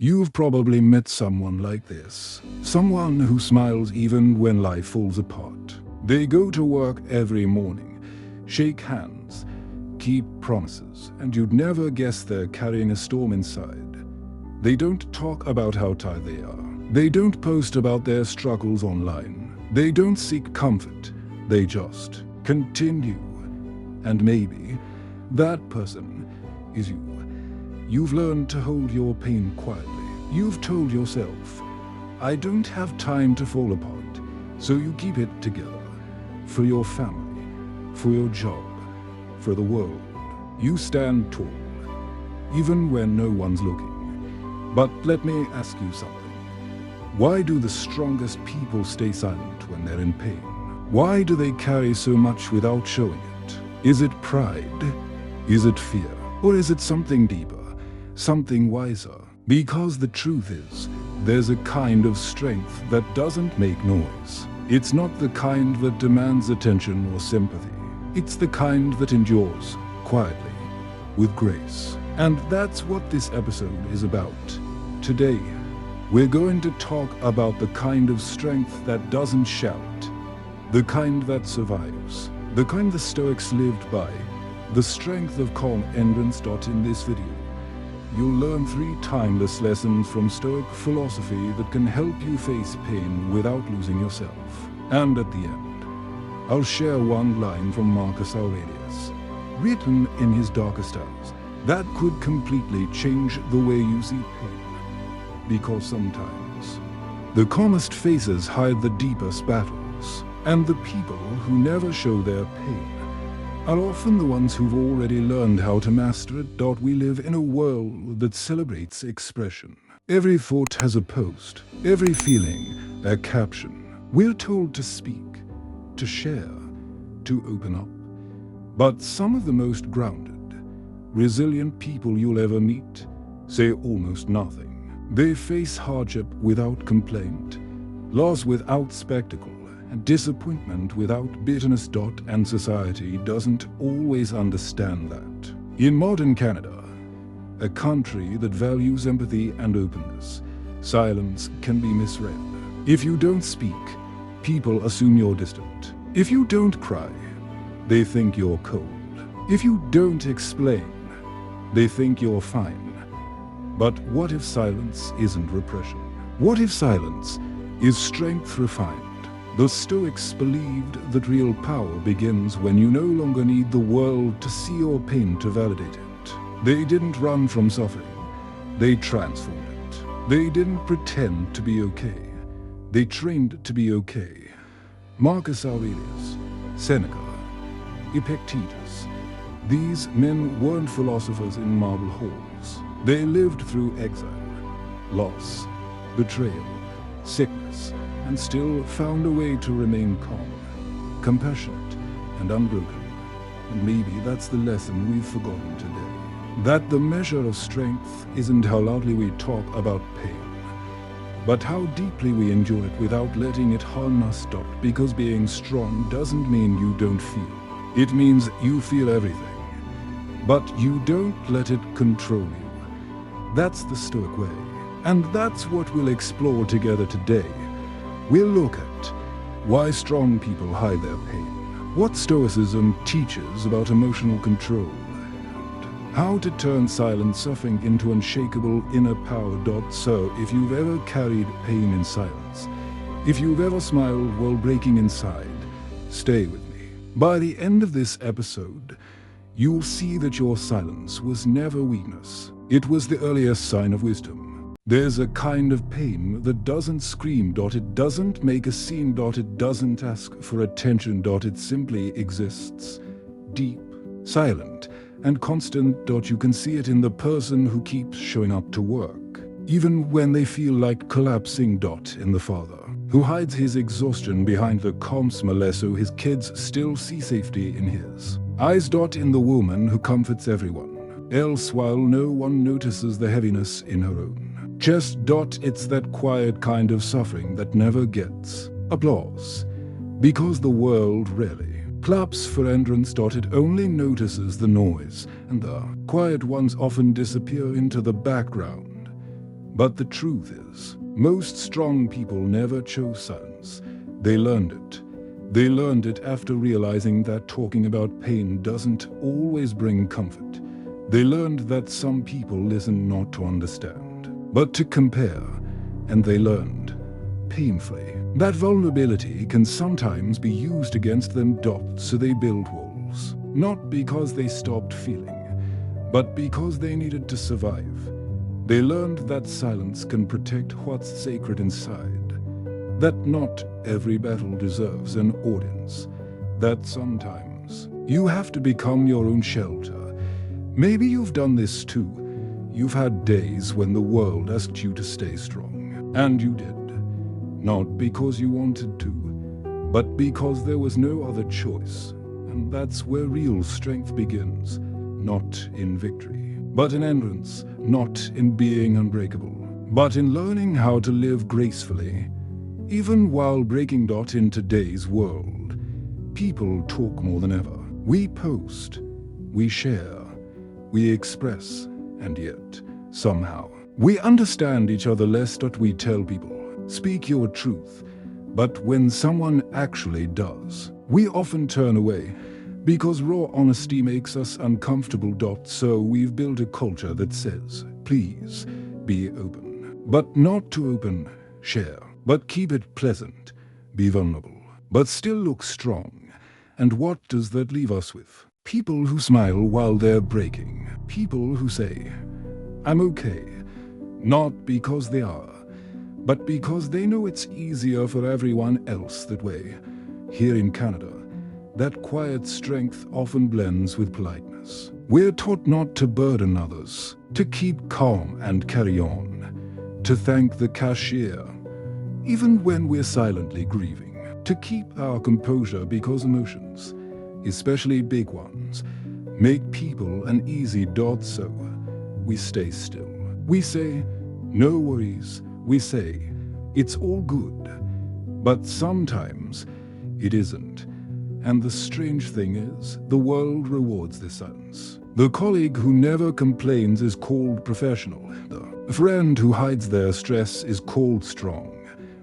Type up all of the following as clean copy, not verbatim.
You've probably met someone like this. Someone who smiles even when life falls apart. They go to work every morning, shake hands, keep promises, and you'd never guess they're carrying a storm inside. They don't talk about how tired they are. They don't post about their struggles online. They don't seek comfort. They just continue. And maybe that person is you. You've learned to hold your pain quietly. You've told yourself, I don't have time to fall apart, so you keep it together. For your family, for your job, for the world. You stand tall, even when no one's looking. But let me ask you something. Why do the strongest people stay silent when they're in pain? Why do they carry so much without showing it? Is it pride? Is it fear? Or is it something deeper? Something wiser? Because the truth is, there's a kind of strength that doesn't make noise. It's not the kind that demands attention or sympathy. It's the kind that endures quietly, with grace. And that's what this episode is about. Today, we're going to talk about the kind of strength that doesn't shout, the kind that survives, the kind the Stoics lived by, the strength of calm endurance. In this video, you'll learn 3 timeless lessons from Stoic philosophy that can help you face pain without losing yourself. And at the end, I'll share one line from Marcus Aurelius, written in his darkest hours, that could completely change the way you see pain. Because sometimes, the calmest faces hide the deepest battles, and the people who never show their pain are often the ones who've already learned how to master it. We live in a world that celebrates expression. Every thought has a post, every feeling a caption. We're told to speak, to share, to open up. But some of the most grounded, resilient people you'll ever meet say almost nothing. They face hardship without complaint, loss without spectacle, and disappointment without bitterness. And society doesn't always understand that. In modern Canada, a country that values empathy and openness, silence can be misread. If you don't speak, people assume you're distant. If you don't cry, they think you're cold. If you don't explain, they think you're fine. But what if silence isn't repression? What if silence is strength refined? The Stoics believed that real power begins when you no longer need the world to see your pain to validate it. They didn't run from suffering. They transformed it. They didn't pretend to be okay. They trained to be okay. Marcus Aurelius, Seneca, Epictetus. These men weren't philosophers in marble halls. They lived through exile, loss, betrayal, sickness, and still found a way to remain calm, compassionate, and unbroken. And maybe that's the lesson we've forgotten today. That the measure of strength isn't how loudly we talk about pain, but how deeply we endure it without letting it harm us. Because being strong doesn't mean you don't feel. It means you feel everything, but you don't let it control you. That's the Stoic way, and that's what we'll explore together today. We'll look at why strong people hide their pain, what Stoicism teaches about emotional control, and how to turn silent suffering into unshakable inner power. So, if you've ever carried pain in silence, if you've ever smiled while breaking inside, stay with me. By the end of this episode, you'll see that your silence was never weakness. It was the earliest sign of wisdom. There's a kind of pain that doesn't scream. It doesn't make a scene. It doesn't ask for attention. It simply exists. Deep, silent, and constant. You can see it in the person who keeps showing up to work, even when they feel like collapsing. In the father who hides his exhaustion behind the calm smile so his kids still see safety in his eyes. In the woman who comforts everyone else while no one notices the heaviness in her own chest. It's that quiet kind of suffering that never gets applause, because the world rarely claps for endurance. It only notices the noise, and the quiet ones often disappear into the background. But the truth is, most strong people never chose silence. They learned it. They learned it after realizing that talking about pain doesn't always bring comfort. They learned that some people listen not to understand, but to compare. And they learned, painfully, that vulnerability can sometimes be used against them. So they build walls, not because they stopped feeling, but because they needed to survive. They learned that silence can protect what's sacred inside, that not every battle deserves an audience, that sometimes you have to become your own shelter. Maybe you've done this too. You've had days when the world asked you to stay strong, and you did. Not because you wanted to, but because there was no other choice. And that's where real strength begins, not in victory, but in endurance, not in being unbreakable, but in learning how to live gracefully. Even while breaking. In today's world, people talk more than ever. We post, we share, we express, and yet, somehow, we understand each other less. We tell people, speak your truth, but when someone actually does, we often turn away, because raw honesty makes us uncomfortable. So we've built a culture that says, please, be open, but not too open, share, but keep it pleasant, be vulnerable, but still look strong. And what does that leave us with? People who smile while they're breaking, people who say, I'm okay, not because they are, but because they know it's easier for everyone else that way. Here in Canada, that quiet strength often blends with politeness. We're taught not to burden others, to keep calm and carry on, to thank the cashier, even when we're silently grieving, to keep our composure because emotions, especially big ones, make people uneasy. So we stay still. We say, no worries. We say, it's all good. But sometimes it isn't. And the strange thing is, the world rewards this silence. The colleague who never complains is called professional. The friend who hides their stress is called strong.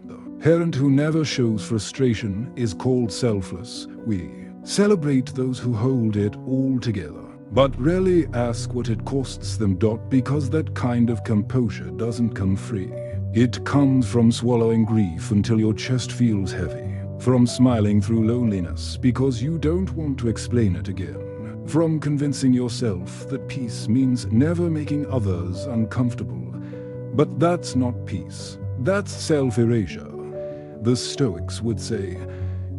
The parent who never shows frustration is called selfless. We celebrate those who hold it all together, but rarely ask what it costs them. Because that kind of composure doesn't come free. It comes from swallowing grief until your chest feels heavy, from smiling through loneliness because you don't want to explain it again, from convincing yourself that peace means never making others uncomfortable. But that's not peace. That's self-erasure. The Stoics would say,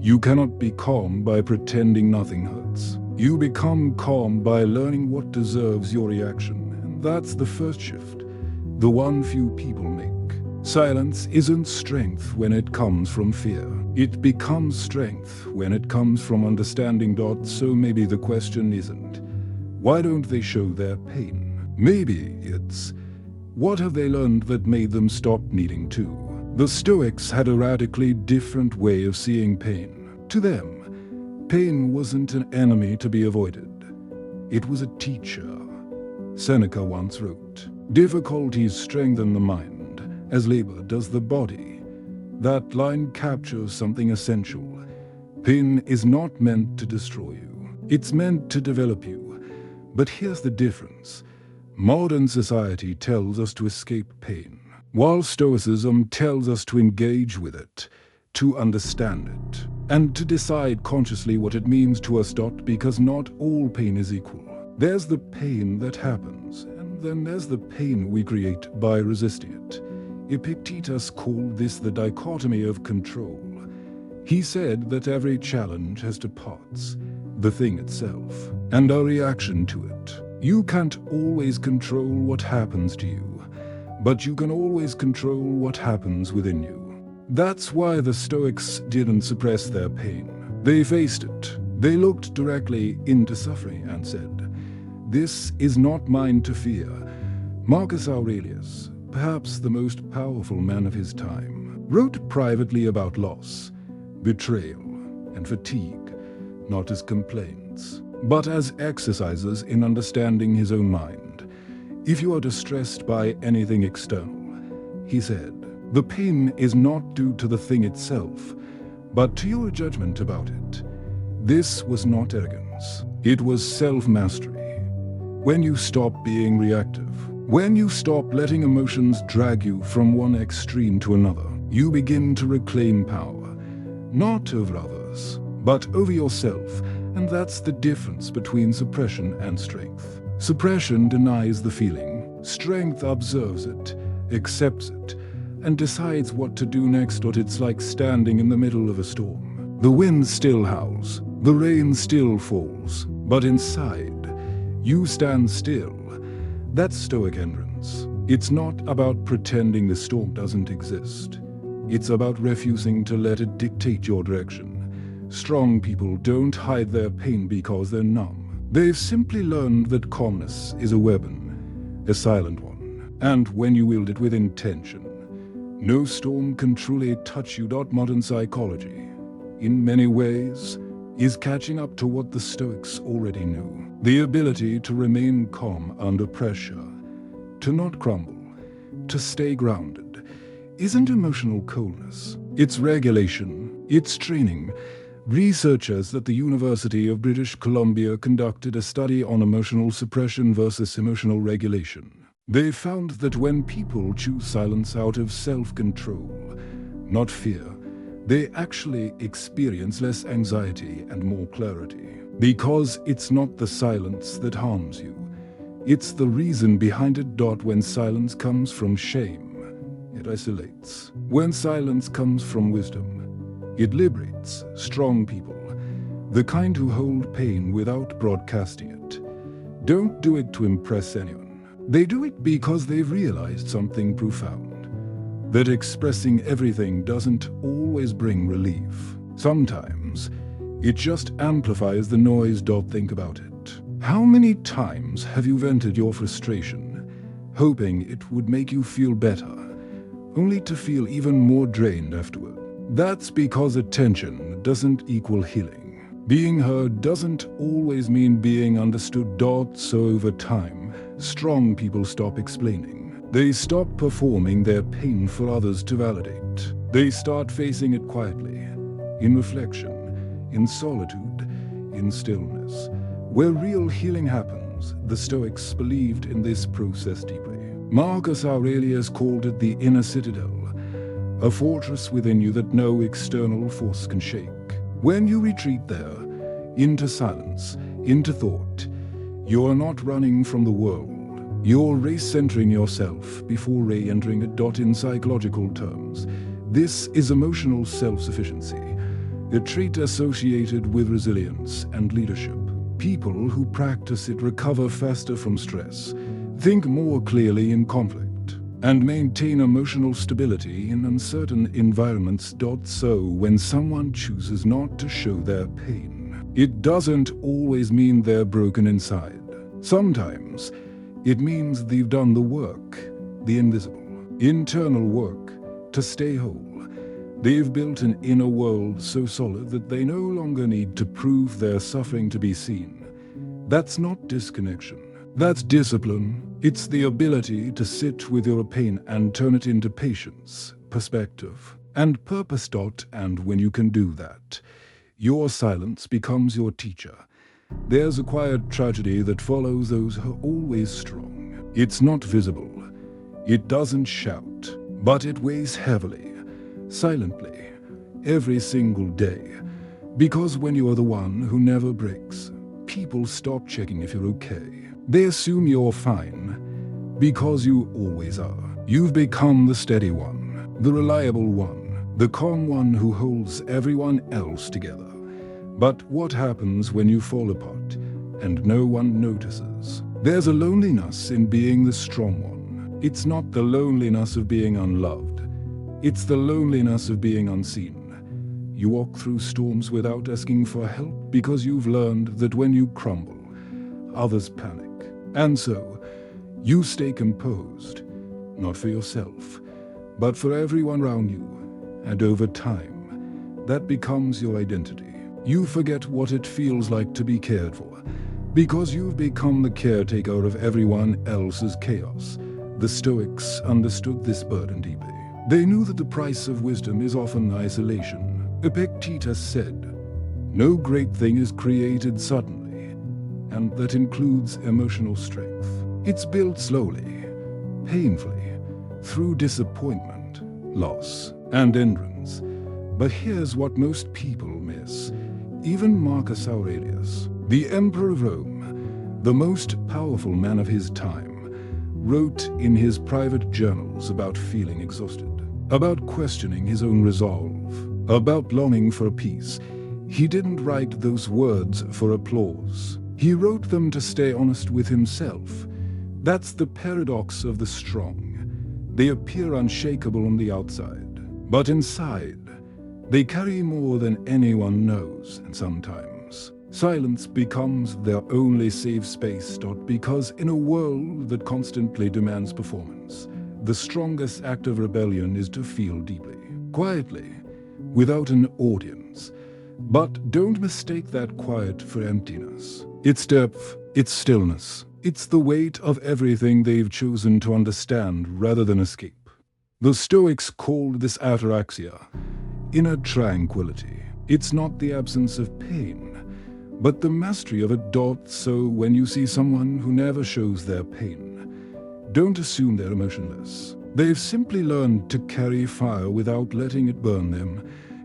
you cannot be calm by pretending nothing hurts. You become calm by learning what deserves your reaction, and that's the first shift, the one few people make. Silence isn't strength when it comes from fear. It becomes strength when it comes from understanding. So maybe the question isn't, why don't they show their pain? Maybe it's, what have they learned that made them stop needing to? The Stoics had a radically different way of seeing pain. To them, pain wasn't an enemy to be avoided. It was a teacher. Seneca once wrote, difficulties strengthen the mind, as labor does the body. That line captures something essential. Pain is not meant to destroy you. It's meant to develop you. But here's the difference. Modern society tells us to escape pain, while Stoicism tells us to engage with it, to understand it, and to decide consciously what it means to us. Because not all pain is equal. There's the pain that happens, and then there's the pain we create by resisting it. Epictetus called this the dichotomy of control. He said that every challenge has two parts, the thing itself, and our reaction to it. You can't always control what happens to you, but you can always control what happens within you. That's why the Stoics didn't suppress their pain. They faced it. They looked directly into suffering and said, this is not mine to fear. Marcus Aurelius, perhaps the most powerful man of his time, wrote privately about loss, betrayal, and fatigue, not as complaints, but as exercises in understanding his own mind. If you are distressed by anything external, he said. The pain is not due to the thing itself, but to your judgment about it. This was not arrogance. It was self-mastery. When you stop being reactive, when you stop letting emotions drag you from one extreme to another, you begin to reclaim power, not over others, but over yourself, and that's the difference between suppression and strength. Suppression denies the feeling. Strength observes it, accepts it, and decides what to do next. But it's like standing in the middle of a storm. The wind still howls, the rain still falls, but inside, you stand still. That's Stoic endurance. It's not about pretending the storm doesn't exist. It's about refusing to let it dictate your direction. Strong people don't hide their pain because they're numb. They've simply learned that calmness is a weapon, a silent one, and when you wield it with intention, no storm can truly touch you. Modern psychology, in many ways, is catching up to what the Stoics already knew. The ability to remain calm under pressure, to not crumble, to stay grounded, isn't emotional coldness. It's regulation, it's training. Researchers at the University of British Columbia conducted a study on emotional suppression versus emotional regulation. They found that when people choose silence out of self-control, not fear, they actually experience less anxiety and more clarity. Because it's not the silence that harms you, it's the reason behind it. When silence comes from shame, it isolates. When silence comes from wisdom, it liberates. Strong people, the kind who hold pain without broadcasting it, don't do it to impress anyone. They do it because they've realized something profound, that expressing everything doesn't always bring relief. Sometimes, it just amplifies the noise. Think about it. How many times have you vented your frustration, hoping it would make you feel better, only to feel even more drained afterward? That's because attention doesn't equal healing. Being heard doesn't always mean being understood. So over time, strong people stop explaining. They stop performing their pain for others to validate. They start facing it quietly, in reflection, in solitude, in stillness. Where real healing happens, the Stoics believed in this process deeply. Marcus Aurelius called it the inner citadel, a fortress within you that no external force can shake. When you retreat there, into silence, into thought, you are not running from the world. You're re-centering yourself before re-entering it. In psychological terms, this is emotional self-sufficiency, a trait associated with resilience and leadership. People who practice it recover faster from stress, think more clearly in conflict, and maintain emotional stability in uncertain environments. So when someone chooses not to show their pain, it doesn't always mean they're broken inside. Sometimes it means they've done the work, the invisible, internal work, to stay whole. They've built an inner world so solid that they no longer need to prove their suffering to be seen. That's not disconnection. That's discipline. It's the ability to sit with your pain and turn it into patience, perspective, and purpose. And when you can do that, your silence becomes your teacher. There's a quiet tragedy that follows those who are always strong. It's not visible. It doesn't shout, but it weighs heavily, silently, every single day. Because when you are the one who never breaks, people stop checking if you're okay. They assume you're fine, because you always are. You've become the steady one, the reliable one, the calm one who holds everyone else together. But what happens when you fall apart and no one notices? There's a loneliness in being the strong one. It's not the loneliness of being unloved. It's the loneliness of being unseen. You walk through storms without asking for help because you've learned that when you crumble, others panic. And so, you stay composed, not for yourself, but for everyone around you. And over time, that becomes your identity. You forget what it feels like to be cared for, because you've become the caretaker of everyone else's chaos. The Stoics understood this burden deeply. They knew that the price of wisdom is often isolation. Epictetus said, "No great thing is created suddenly," and that includes emotional strength. It's built slowly, painfully, through disappointment, loss, and endurance. But here's what most people miss. Even Marcus Aurelius, the Emperor of Rome, the most powerful man of his time, wrote in his private journals about feeling exhausted, about questioning his own resolve, about longing for peace. He didn't write those words for applause. He wrote them to stay honest with himself. That's the paradox of the strong. They appear unshakable on the outside, but inside, they carry more than anyone knows, and sometimes silence becomes their only safe space. Because in a world that constantly demands performance, the strongest act of rebellion is to feel deeply, quietly, without an audience. But don't mistake that quiet for emptiness. It's depth, it's stillness, it's the weight of everything they've chosen to understand rather than escape. The Stoics called this ataraxia inner tranquility. It's not the absence of pain, but the mastery of it. So when you see someone who never shows their pain, don't assume they're emotionless. They've simply learned to carry fire without letting it burn them.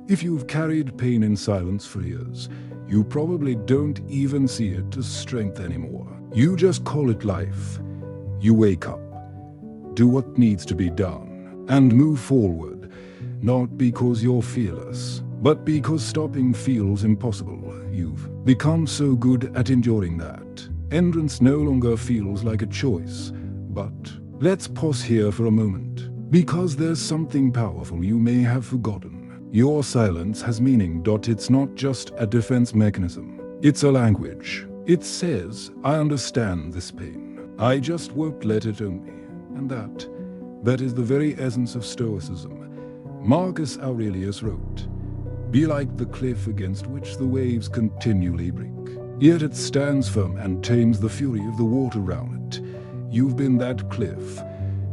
If you've carried pain in silence for years, you probably don't even see it as strength anymore. You just call it life. You wake up, do what needs to be done, and move forward, not because you're fearless, but because stopping feels impossible. You've become so good at enduring that endurance no longer feels like a choice. But let's pause here for a moment, because there's something powerful you may have forgotten. Your silence has meaning. It's not just a defense mechanism. It's a language. It says, I understand this pain. I just won't let it own me. And that is the very essence of Stoicism. Marcus Aurelius wrote, "Be like the cliff against which the waves continually break. Yet it stands firm and tames the fury of the water round it." You've been that cliff,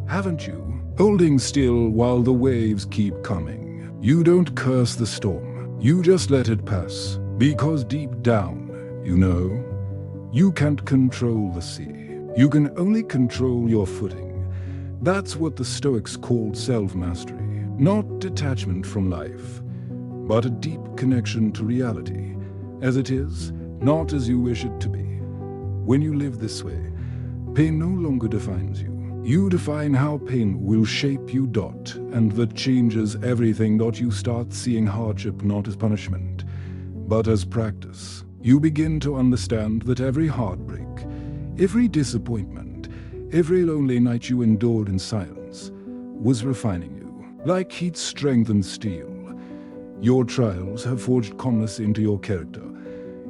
haven't you? Holding still while the waves keep coming. You don't curse the storm, you just let it pass. Because deep down, you know, you can't control the sea. You can only control your footing. That's what the Stoics called self-mastery. Not detachment from life, but a deep connection to reality, as it is, not as you wish it to be. When you live this way, pain no longer defines you. You define how pain will shape you. And that changes everything. You start seeing hardship not as punishment, but as practice. You begin to understand that every heartbreak, every disappointment, every lonely night you endured in silence was refining you. Like heat strengthens steel, your trials have forged calmness into your character.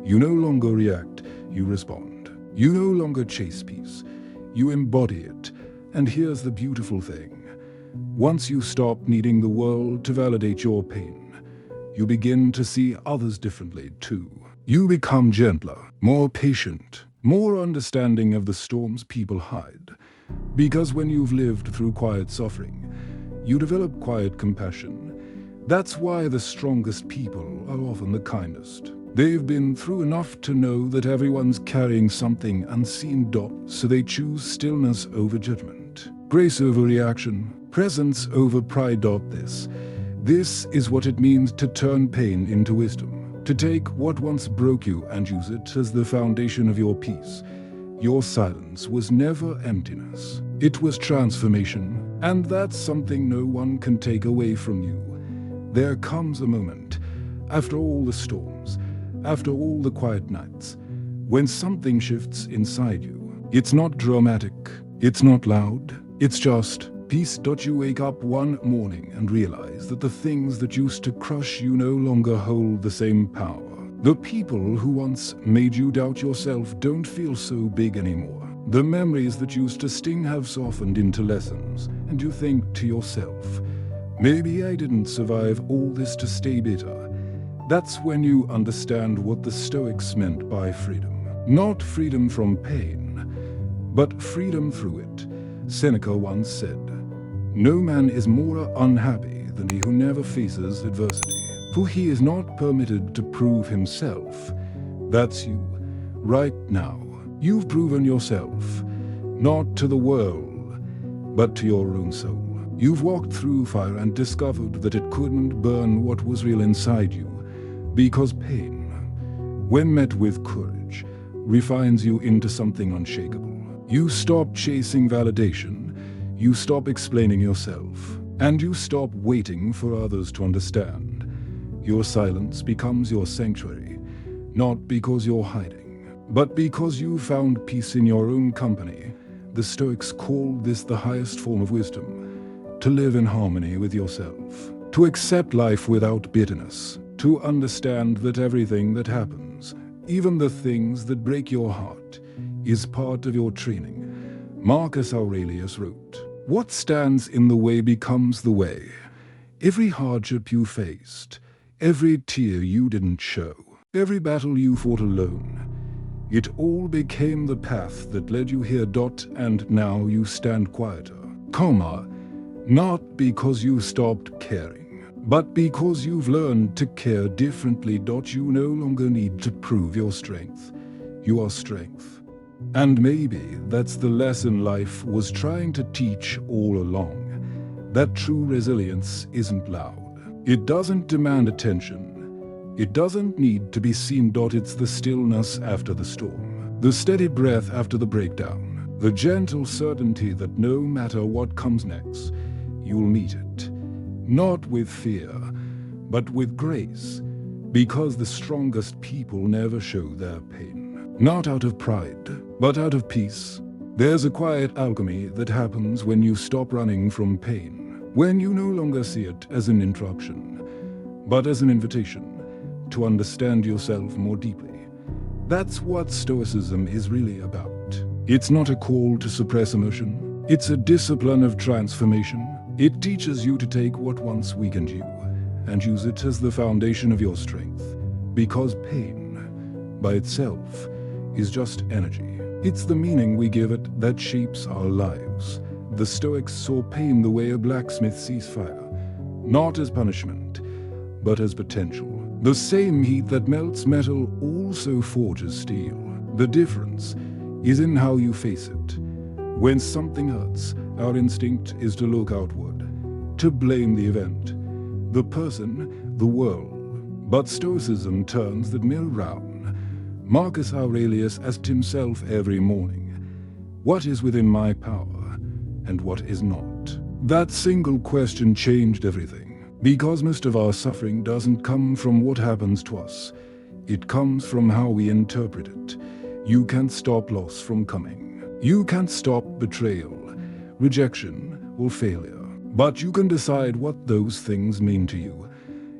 You no longer react, you respond. You no longer chase peace, you embody it. And here's the beautiful thing. Once you stop needing the world to validate your pain, you begin to see others differently too. You become gentler, more patient, more understanding of the storms people hide. Because when you've lived through quiet suffering, you develop quiet compassion. That's why the strongest people are often the kindest. They've been through enough to know that everyone's carrying something unseen. So they choose stillness over judgment, grace over reaction, presence over pride. This is what it means to turn pain into wisdom, to take what once broke you and use it as the foundation of your peace. Your silence was never emptiness. It was transformation, and that's something no one can take away from you. There comes a moment, after all the storms, after all the quiet nights, when something shifts inside you. It's not dramatic, it's not loud, it's just peace. You wake up one morning and realize that the things that used to crush you no longer hold the same power. The people who once made you doubt yourself don't feel so big anymore. The memories that used to sting have softened into lessons, and you think to yourself, maybe I didn't survive all this to stay bitter. That's when you understand what the Stoics meant by freedom. Not freedom from pain, but freedom through it. Seneca once said, "No man is more unhappy than he who never faces adversity, for he is not permitted to prove himself." That's you, right now. You've proven yourself, not to the world, but to your own soul. You've walked through fire and discovered that it couldn't burn what was real inside you, because pain, when met with courage, refines you into something unshakable. You stop chasing validation, you stop explaining yourself, and you stop waiting for others to understand. Your silence becomes your sanctuary, not because you're hiding, but because you found peace in your own company. The Stoics called this the highest form of wisdom, to live in harmony with yourself, to accept life without bitterness, to understand that everything that happens, even the things that break your heart, is part of your training. Marcus Aurelius wrote, "What stands in the way becomes the way. Every hardship you faced, every tear you didn't show, every battle you fought alone, it all became the path that led you here. And now you stand quieter, calmer, not because you stopped caring, but because you've learned to care differently. You no longer need to prove your strength. You are strength." And maybe that's the lesson life was trying to teach all along. That true resilience isn't loud. It doesn't demand attention. It doesn't need to be seen. It's the stillness after the storm, the steady breath after the breakdown, the gentle certainty that no matter what comes next, you'll meet it. Not with fear, but with grace, because the strongest people never show their pain. Not out of pride, but out of peace. There's a quiet alchemy that happens when you stop running from pain, when you no longer see it as an interruption, but as an invitation to understand yourself more deeply. That's what Stoicism is really about. It's not a call to suppress emotion. It's a discipline of transformation. It teaches you to take what once weakened you and use it as the foundation of your strength, because pain, by itself, is just energy. It's the meaning we give it that shapes our lives. The Stoics saw pain the way a blacksmith sees fire, not as punishment, but as potential. The same heat that melts metal also forges steel. The difference is in how you face it. When something hurts, our instinct is to look outward, to blame the event, the person, the world. But Stoicism turns that mirror round. Marcus Aurelius asked himself every morning, "What is within my power, and what is not?" That single question changed everything, because most of our suffering doesn't come from what happens to us. It comes from how we interpret it. You can't stop loss from coming. You can't stop betrayal, rejection, or failure. But you can decide what those things mean to you.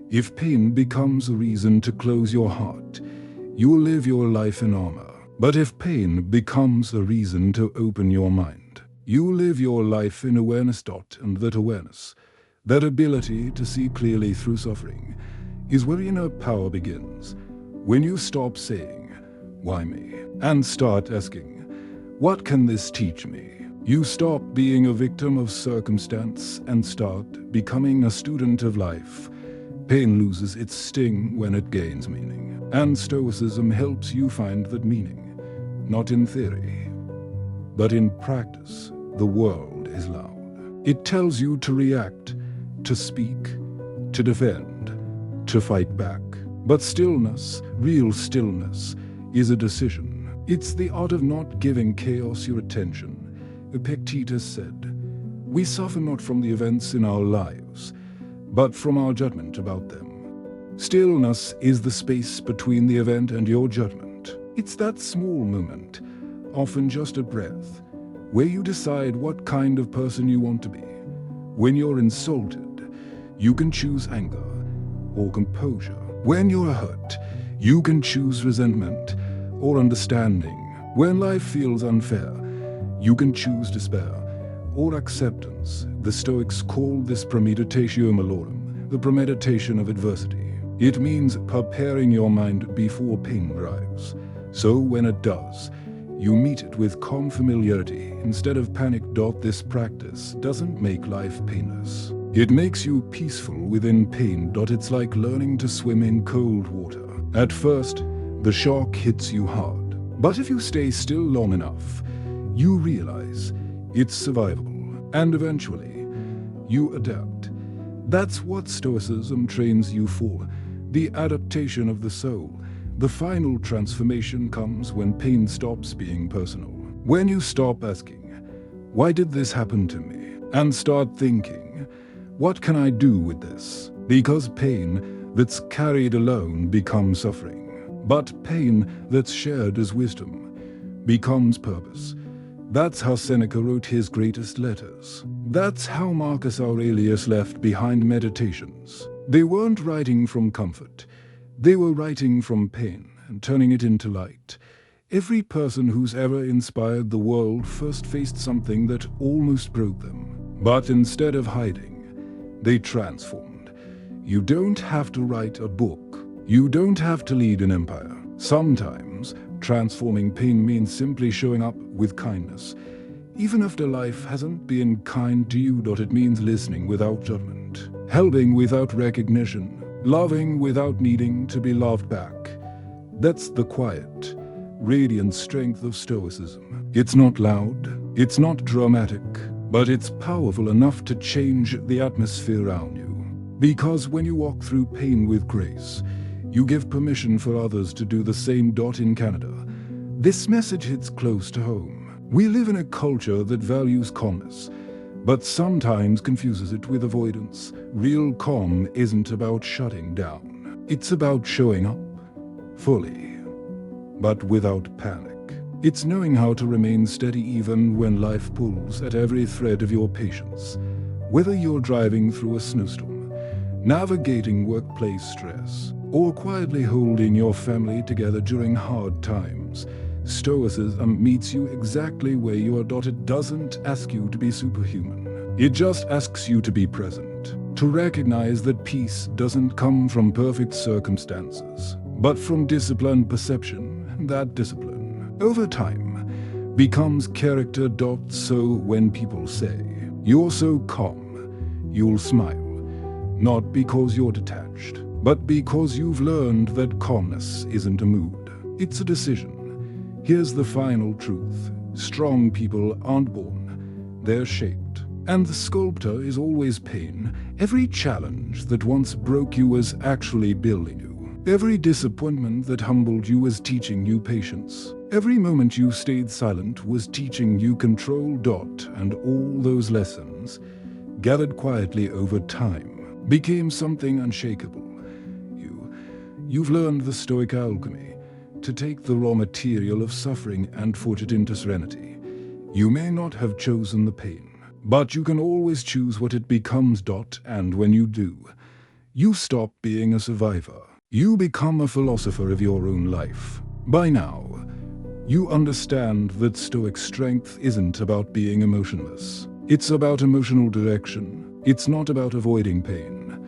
If pain becomes a reason to close your heart, you will live your life in armor. But if pain becomes a reason to open your mind, you will live your life in awareness. And that awareness, that ability to see clearly through suffering, is where inner power begins. When you stop saying, "Why me?" and start asking, "What can this teach me?" you stop being a victim of circumstance and start becoming a student of life. Pain loses its sting when it gains meaning. And Stoicism helps you find that meaning, not in theory, but in practice. The world is loud. It tells you to react, to speak, to defend, to fight back. But stillness, real stillness, is a decision. It's the art of not giving chaos your attention. Epictetus said, "We suffer not from the events in our lives, but from our judgment about them." Stillness is the space between the event and your judgment. It's that small moment, often just a breath, where you decide what kind of person you want to be. When you're insulted, you can choose anger or composure. When you're hurt, you can choose resentment or understanding. When life feels unfair, you can choose despair or acceptance. The Stoics call this premeditatio malorum, the premeditation of adversity. It means preparing your mind before pain arrives. So when it does, You meet it with calm familiarity instead of panic. This practice doesn't make life painless. It makes you peaceful within pain. It's like learning to swim in cold water. At first, the shock hits you hard. But if you stay still long enough, you realize it's survivable. And eventually, you adapt. That's what Stoicism trains you for. The adaptation of the soul. The final transformation comes when pain stops being personal. When you stop asking, "Why did this happen to me?" and start thinking, "What can I do with this?" Because pain that's carried alone becomes suffering. But pain that's shared as wisdom becomes purpose. That's how Seneca wrote his greatest letters. That's how Marcus Aurelius left behind Meditations. They weren't writing from comfort. They were writing from pain and turning it into light. Every person who's ever inspired the world first faced something that almost broke them. But instead of hiding, they transformed. You don't have to write a book. You don't have to lead an empire. Sometimes, transforming pain means simply showing up with kindness. Even after life hasn't been kind to you. It means listening without judgment, helping without recognition, loving without needing to be loved back. That's the quiet, radiant strength of Stoicism. It's not loud, it's not dramatic, but it's powerful enough to change the atmosphere around you. Because when you walk through pain with grace, you give permission for others to do the same. In Canada, this message hits close to home. We live in a culture that values calmness, but sometimes confuses it with avoidance. Real calm isn't about shutting down. It's about showing up fully, but without panic. It's knowing how to remain steady even when life pulls at every thread of your patience. Whether you're driving through a snowstorm, navigating workplace stress, or quietly holding your family together during hard times, Stoicism meets you exactly where you are. It doesn't ask you to be superhuman. It just asks you to be present, to recognize that peace doesn't come from perfect circumstances, but from disciplined perception. That discipline, over time, becomes character. So when people say, "You're so calm," you'll smile, not because you're detached, but because you've learned that calmness isn't a mood, it's a decision. Here's the final truth. Strong people aren't born, they're shaped. And the sculptor is always pain. Every challenge that once broke you was actually building you. Every disappointment that humbled you was teaching you patience. Every moment you stayed silent was teaching you control. And all those lessons, gathered quietly over time, became something unshakable. You've learned the Stoic alchemy, to take the raw material of suffering and forge it into serenity. You may not have chosen the pain, but you can always choose what it becomes. And when you do, you stop being a survivor. You become a philosopher of your own life. By now, you understand that Stoic strength isn't about being emotionless. It's about emotional direction. It's not about avoiding pain,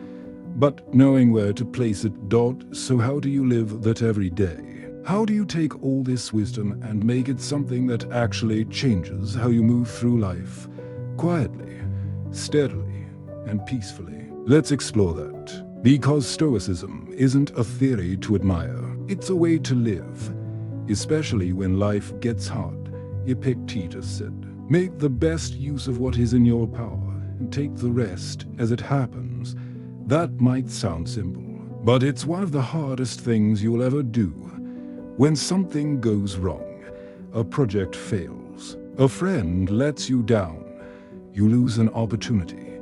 but knowing where to place it. So how do you live that every day? How do you take all this wisdom and make it something that actually changes how you move through life? Quietly, steadily, and peacefully. Let's explore that. Because Stoicism isn't a theory to admire. It's a way to live. Especially when life gets hard. Epictetus said, "Make the best use of what is in your power, and take the rest as it happens." That might sound simple, but it's one of the hardest things you'll ever do. When something goes wrong, a project fails, a friend lets you down, you lose an opportunity,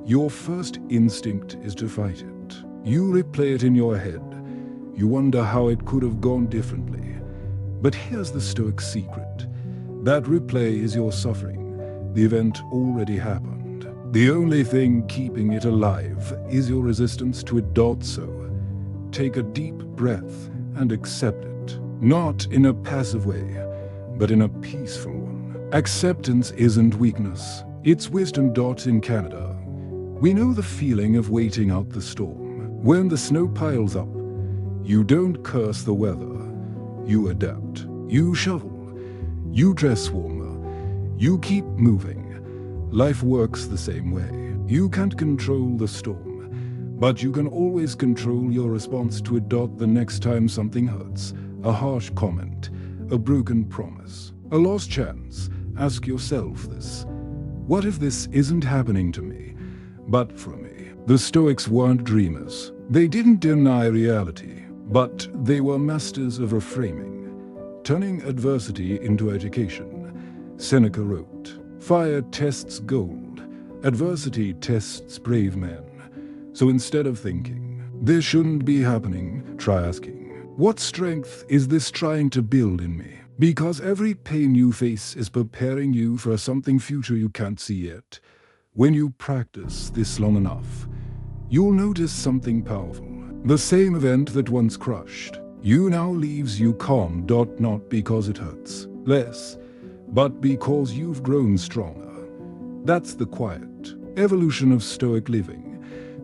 your first instinct is to fight it. You replay it in your head. You wonder how it could have gone differently. But here's the Stoic secret. That replay is your suffering. The event already happened. The only thing keeping it alive is your resistance to it. So take a deep breath and accept it. Not in a passive way, but in a peaceful one. Acceptance isn't weakness. It's wisdom. In Canada, we know the feeling of waiting out the storm. When the snow piles up, you don't curse the weather. You adapt. You shovel. You dress warmer. You keep moving. Life works the same way. You can't control the storm, but you can always control your response to it. The next time something hurts, a harsh comment, a broken promise, a lost chance, ask yourself this: what if this isn't happening to me, but for me? The Stoics weren't dreamers. They didn't deny reality, but they were masters of reframing, turning adversity into education. Seneca wrote, "Fire tests gold, adversity tests brave men." So instead of thinking, "this shouldn't be happening," try asking, "what strength is this trying to build in me?" Because every pain you face is preparing you for something future you can't see yet. When you practice this long enough, you'll notice something powerful. The same event that once crushed you now leaves you calm. Not because it hurts less, but because you've grown stronger. That's the quiet evolution of Stoic living.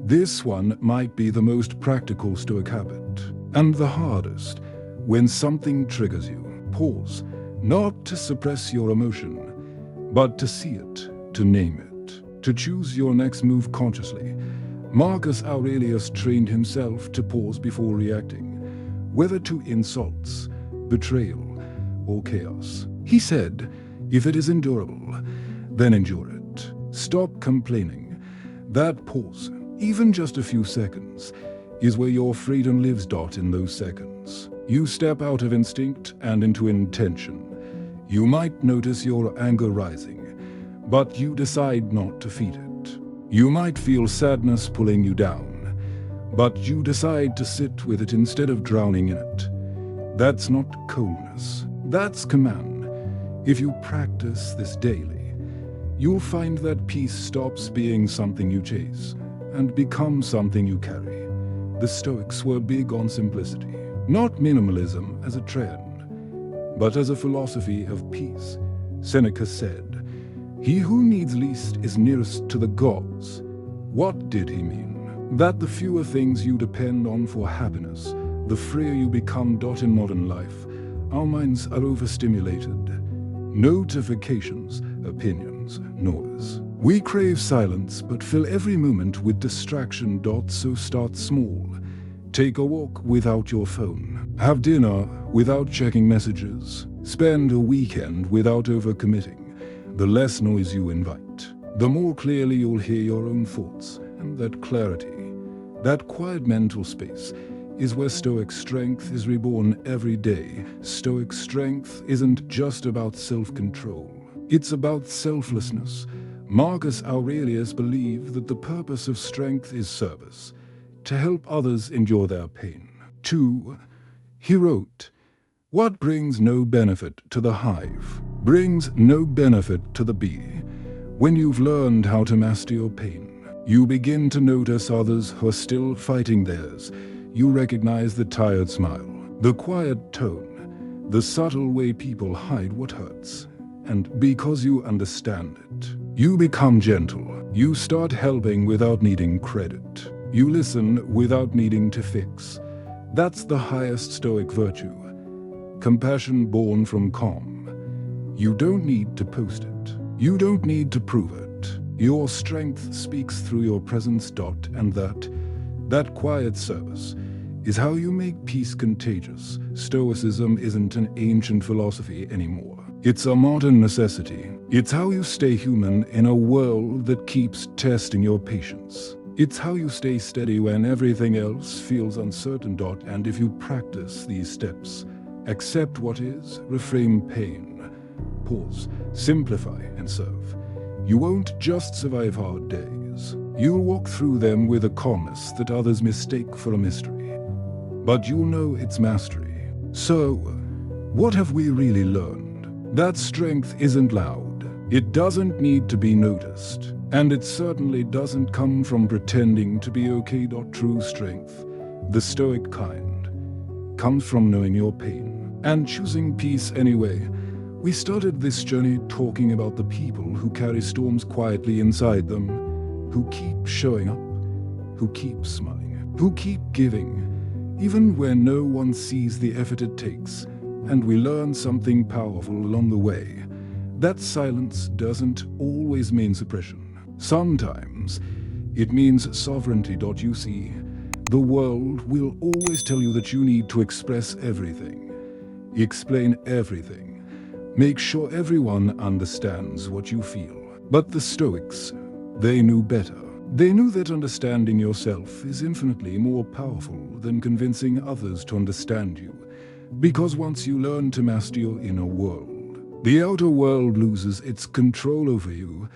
This one might be the most practical Stoic habit, and the hardest. When something triggers you, pause, not to suppress your emotion, but to see it, to name it, to choose your next move consciously. Marcus Aurelius trained himself to pause before reacting, whether to insults, betrayal, or chaos. He said, "If it is endurable, then endure it. Stop complaining." That pause, even just a few seconds, is where your freedom lives. In those seconds, you step out of instinct and into intention. You might notice your anger rising, but you decide not to feed it. You might feel sadness pulling you down, but you decide to sit with it instead of drowning in it. That's not coldness, that's command. If you practice this daily, you'll find that peace stops being something you chase and becomes something you carry. The Stoics were big on simplicity, not minimalism as a trend, but as a philosophy of peace. Seneca said, "He who needs least is nearest to the gods." What did he mean? That the fewer things you depend on for happiness, the freer you become. In modern life, our minds are overstimulated. Notifications, opinions, noise. We crave silence but fill every moment with distraction. So start small. Take a walk without your phone. Have dinner without checking messages. Spend a weekend without overcommitting. The less noise you invite, the more clearly you'll hear your own thoughts. And that clarity, that quiet mental space, is where Stoic strength is reborn every day. Stoic strength isn't just about self-control. It's about selflessness. Marcus Aurelius believed that the purpose of strength is service, to help others endure their pain. 2. He wrote, "What brings no benefit to the hive brings no benefit to the bee." When you've learned how to master your pain, you begin to notice others who are still fighting theirs. You recognize the tired smile, the quiet tone, the subtle way people hide what hurts. And because you understand it, you become gentle. You start helping without needing credit. You listen without needing to fix. That's the highest Stoic virtue. Compassion born from calm. You don't need to post it. You don't need to prove it. Your strength speaks through your presence. And that quiet service is how you make peace contagious. Stoicism isn't an ancient philosophy anymore. It's a modern necessity. It's how you stay human in a world that keeps testing your patience. It's how you stay steady when everything else feels uncertain. And if you practice these steps, accept what is, reframe pain, pause, simplify, and serve, you won't just survive hard days. You'll walk through them with a calmness that others mistake for a mystery. But you'll know it's mastery. So, what have we really learned? That strength isn't loud. It doesn't need to be noticed. And it certainly doesn't come from pretending to be okay. True strength, the Stoic kind, comes from knowing your pain and choosing peace anyway. We started this journey talking about the people who carry storms quietly inside them, who keep showing up, who keep smiling, who keep giving, even when no one sees the effort it takes. and we learn something powerful along the way. That silence doesn't always mean suppression. Sometimes it means sovereignty. You see, the world will always tell you that you need to express everything, explain everything, make sure everyone understands what you feel. But the Stoics, they knew better. They knew that understanding yourself is infinitely more powerful than convincing others to understand you. Because once you learn to master your inner world, the outer world loses its control over you.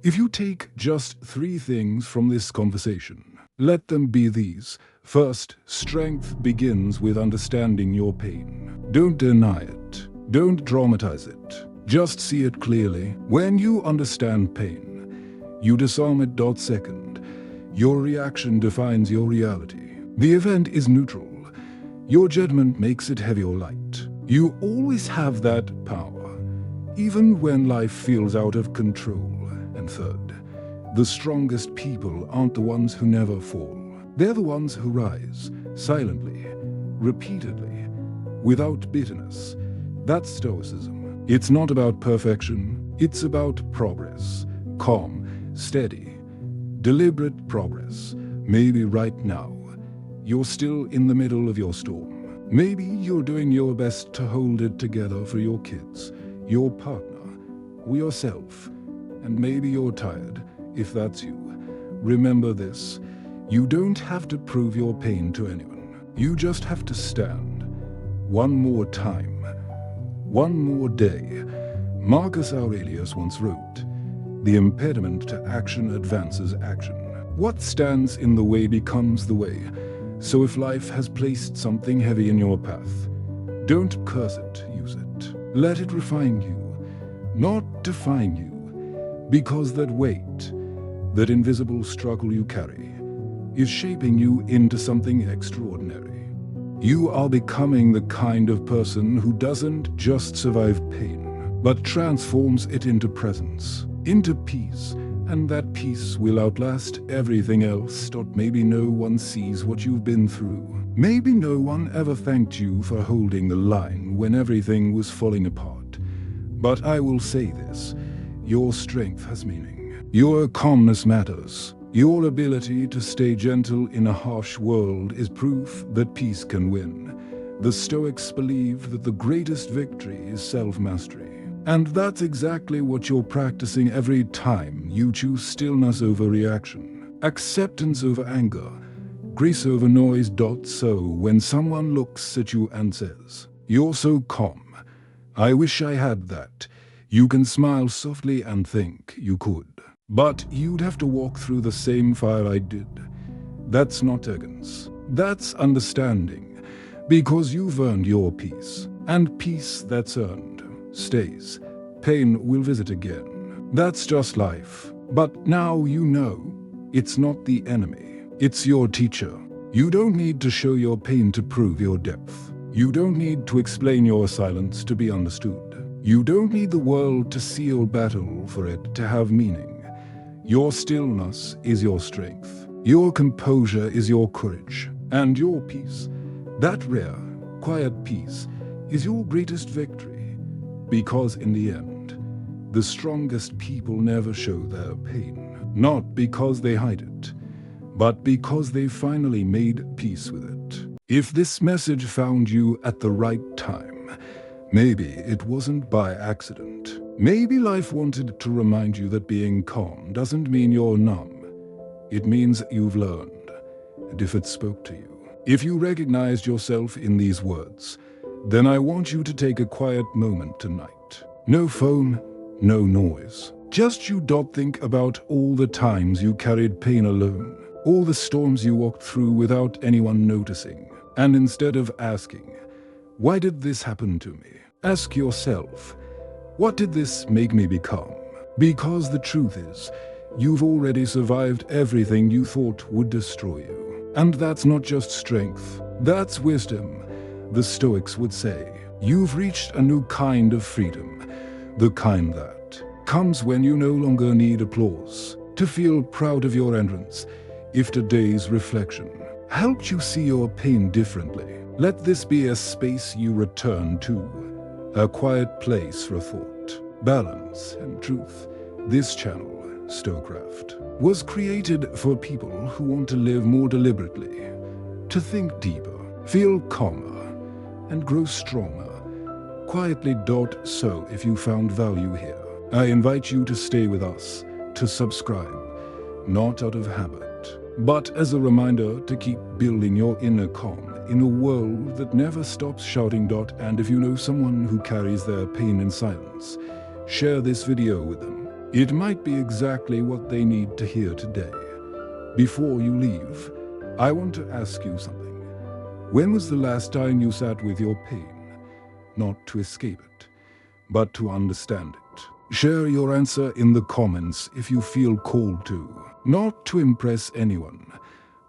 If you take just 3 things from this conversation, let them be these. First, strength begins with understanding your pain. Don't deny it. Don't dramatize it. Just see it clearly. When you understand pain, you disarm it. Second, your reaction defines your reality. The event is neutral. Your judgment makes it heavy or light. You always have that power, even when life feels out of control. And third, the strongest people aren't the ones who never fall. They're the ones who rise, silently, repeatedly, without bitterness. That's Stoicism. It's not about perfection, it's about progress. Calm, steady, deliberate progress. Maybe right now, you're still in the middle of your storm. Maybe you're doing your best to hold it together for your kids, your partner, or yourself. And maybe you're tired, if that's you. Remember this, you don't have to prove your pain to anyone. You just have to stand. One more time. One more day. Marcus Aurelius once wrote, "The impediment to action advances action. What stands in the way becomes the way." So if life has placed something heavy in your path, don't curse it, use it. Let it refine you, not define you. Because that weight, that invisible struggle you carry, is shaping you into something extraordinary. You are becoming the kind of person who doesn't just survive pain, but transforms it into presence, into peace, and that peace will outlast everything else. Maybe no one sees what you've been through. Maybe no one ever thanked you for holding the line when everything was falling apart. But I will say this, your strength has meaning. Your calmness matters. Your ability to stay gentle in a harsh world is proof that peace can win. The Stoics believe that the greatest victory is self-mastery. And that's exactly what you're practicing every time you choose stillness over reaction, acceptance over anger, grace over noise. So when someone looks at you and says, "You're so calm, I wish I had that," you can smile softly and think you could. But you'd have to walk through the same fire I did. That's not arrogance. That's understanding. Because you've earned your peace. And peace that's earned stays. Pain will visit again. That's just life. But now you know, it's not the enemy. It's your teacher. You don't need to show your pain to prove your depth. You don't need to explain your silence to be understood. You don't need the world to see your battle for it to have meaning. Your stillness is your strength. Your composure is your courage. And your peace, that rare, quiet peace, is your greatest victory. Because in the end, the strongest people never show their pain. Not because they hide it, but because they finally made peace with it. If this message found you at the right time, maybe it wasn't by accident. Maybe life wanted to remind you that being calm doesn't mean you're numb. It means you've learned. And if it spoke to you, if you recognized yourself in these words, then I want you to take a quiet moment tonight. No phone, no noise. Just you. Think about all the times you carried pain alone, all the storms you walked through without anyone noticing. And instead of asking, "Why did this happen to me?" ask yourself, "What did this make me become?" Because the truth is, you've already survived everything you thought would destroy you. And that's not just strength, that's wisdom. The Stoics would say, you've reached a new kind of freedom, the kind that comes when you no longer need applause to feel proud of your entrance. If today's reflection helped you see your pain differently, Let this be a space you return to, a quiet place for thought, balance, and truth. This channel, StoicCraft, was created for people who want to live more deliberately, to think deeper, feel calmer, and grow stronger. Quietly. So if you found value here, I invite you to stay with us, to subscribe, not out of habit, but as a reminder to keep building your inner calm in a world that never stops shouting. And if you know someone who carries their pain in silence, share this video with them. It might be exactly what they need to hear today. Before you leave, I want to ask you something. When was the last time you sat with your pain? Not to escape it, but to understand it. Share your answer in the comments if you feel called to. Not to impress anyone,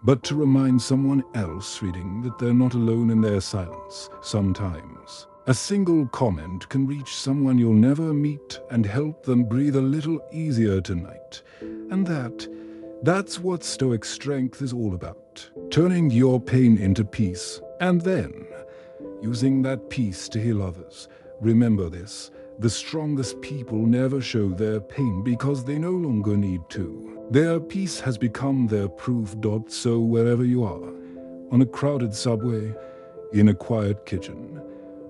but to remind someone else reading that they're not alone in their silence. Sometimes a single comment can reach someone you'll never meet and help them breathe a little easier tonight. And that's what Stoic strength is all about. Turning your pain into peace, and then using that peace to heal others. Remember this, the strongest people never show their pain because they no longer need to. Their peace has become their proof. So wherever you are, on a crowded subway, in a quiet kitchen,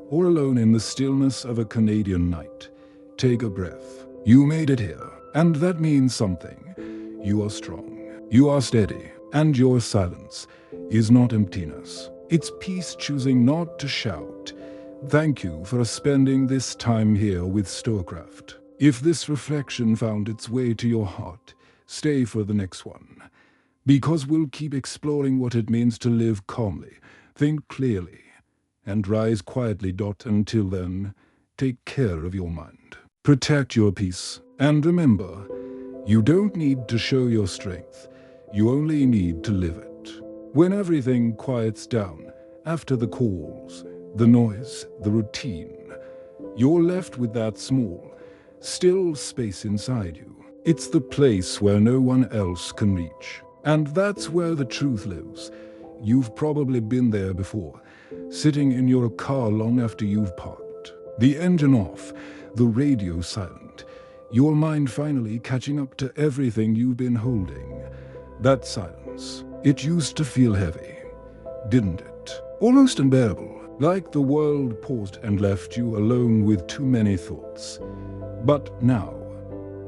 or alone in the stillness of a Canadian night, take a breath. You made it here, and that means something. You are strong, you are steady, and your silence is not emptiness. It's peace choosing not to shout. Thank you for spending this time here with StoicCraft. If this reflection found its way to your heart, stay for the next one, because we'll keep exploring what it means to live calmly, think clearly, and rise quietly. Until then, take care of your mind. Protect your peace, and remember, you don't need to show your strength. You only need to live it. When everything quiets down, after the calls, the noise, the routine, you're left with that small, still space inside you. It's the place where no one else can reach. And that's where the truth lives. You've probably been there before, sitting in your car long after you've parked. The engine off, the radio silent, your mind finally catching up to everything you've been holding. That silence, it used to feel heavy, didn't it? Almost unbearable, like the world paused and left you alone with too many thoughts. But now,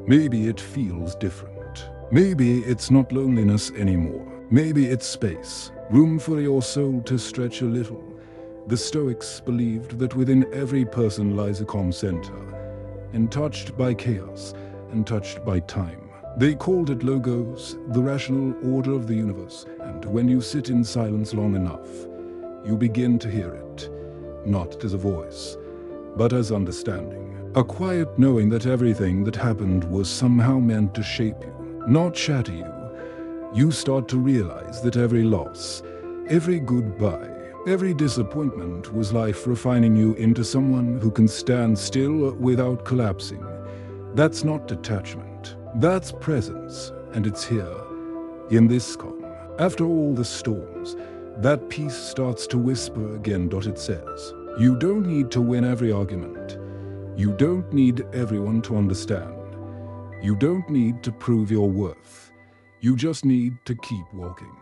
maybe it feels different. Maybe it's not loneliness anymore. Maybe it's space, room for your soul to stretch a little. The Stoics believed that within every person lies a calm center, untouched by chaos and touched by time. They called it logos, the rational order of the universe, and when you sit in silence long enough, you begin to hear it, not as a voice, but as understanding. A quiet knowing that everything that happened was somehow meant to shape you, not shatter you. You start to realize that every loss, every goodbye, every disappointment was life refining you into someone who can stand still without collapsing. That's not detachment. That's presence, and it's here, in this calm. After all the storms, that peace starts to whisper again. It says, you don't need to win every argument. You don't need everyone to understand. You don't need to prove your worth. You just need to keep walking,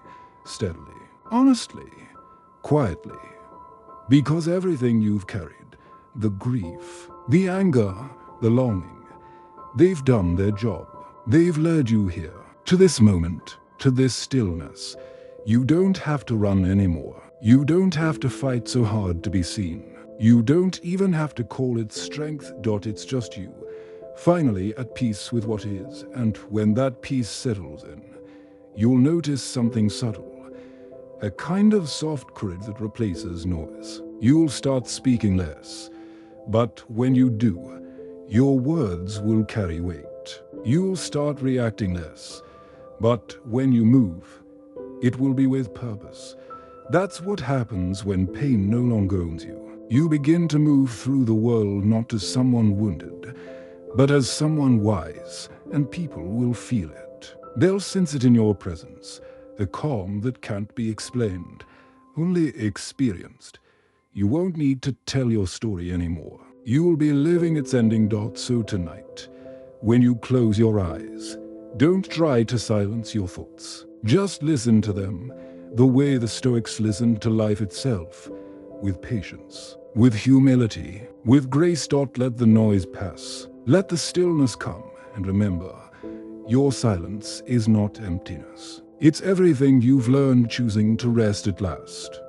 steadily, honestly, quietly. Because everything you've carried, the grief, the anger, the longing, they've done their job. They've led you here, to this moment, to this stillness. You don't have to run anymore. You don't have to fight so hard to be seen. You don't even have to call it strength. It's just you, finally at peace with what is. And when that peace settles in, you'll notice something subtle, a kind of soft courage that replaces noise. You'll start speaking less, but when you do, your words will carry weight. You'll start reacting less, but when you move, it will be with purpose. That's what happens when pain no longer owns you. You begin to move through the world not as someone wounded, but as someone wise, and people will feel it. They'll sense it in your presence, a calm that can't be explained, only experienced. You won't need to tell your story anymore. You will be living its ending. So tonight, when you close your eyes, don't try to silence your thoughts. Just listen to them the way the Stoics listened to life itself, with patience, with humility, with grace. Let the noise pass. Let the stillness come, and remember, your silence is not emptiness. It's everything you've learned choosing to rest at last.